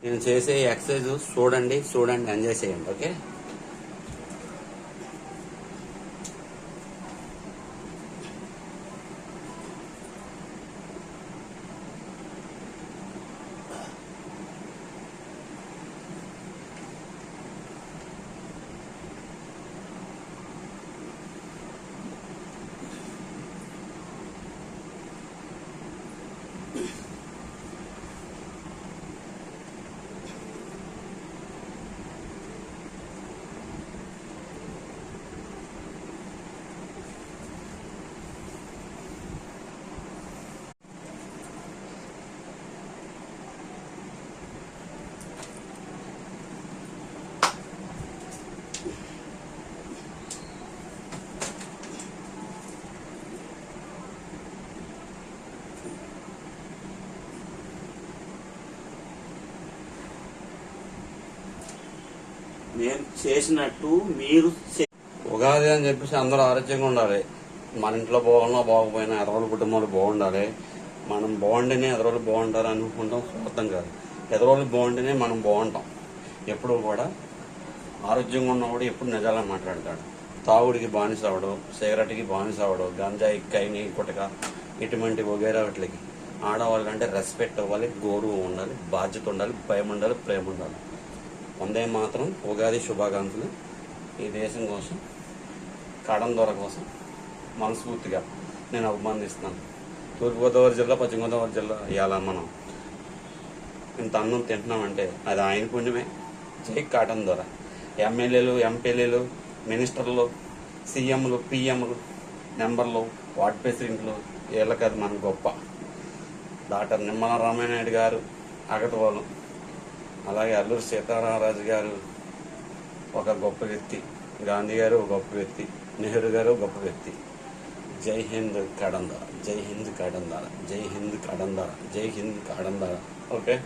నేను చేసే ఎక్సర్సైజ్ చూడండి ఎంజాయ్ చేయండి. ఓకే. నేను చేసినట్టు మీరు ఉగాది అని చెప్పేసి అందరూ ఆరోగ్యంగా ఉండాలి. మన ఇంట్లో బాగున్నా బాగోపోయినా ఎదరోళ్ళ కుటుంబాలు బాగుండాలి. మనం బాగుంటేనే ఎదరోళ్ళు బాగుంటారు అనుకుంటాం. స్వార్థం కాదు. ఎదరోళ్ళు బాగుంటేనే మనం బాగుంటాం. ఎప్పుడు కూడా ఆరోగ్యంగా ఉన్నవాడు ఎప్పుడు నిజాలని మాట్లాడతాడు. తాగుడికి బానిస అవడం, సిగరెట్కి బానిస అవడం, గంజాయి, కైని, గుటక ఇటువంటి వగైరా వాటికి ఆడవాళ్ళంటే రెస్పెక్ట్ అవ్వాలి, గౌరవం ఉండాలి, బాధ్యత ఉండాలి, భయం ఉండాలి, ప్రేమ ఉండాలి. వందే మాత్రం. ఉగాది శుభాకాంక్షలు. ఈ దేశం కోసం, కాడం దొర కోసం మనస్ఫూర్తిగా నేను అభినందిస్తున్నాను. తూర్పుగోదావరి జిల్లా, పశ్చిమ గోదావరి జిల్లా ఇవాళ మనం ఇంత అన్నం తింటున్నామంటే అది ఆయన పుణ్యమే. జై కాటం దొర. ఎమ్మెల్యేలు, ఎంపీలు, మినిస్టర్లు, సీఎంలు, పిఎంలు, మెంబర్లు, వార్డు ప్రెసిడెంట్లు వీళ్ళకి అది మన గొప్ప. డాక్టర్ నిమ్మల రామానాయుడు గారు అగతవాళ్ళు, అలాగే అల్లూరి సీతారామరాజు గారు ఒక గొప్ప వ్యక్తి, గాంధీ గారు ఒక గొప్ప వ్యక్తి, నెహ్రూ గారు గొప్ప వ్యక్తి. జై హింద్ కాడందార, జై హింద్ కాడందార, జై హింద్ కాడందార, జై హింద్ కాడందార. ఓకే.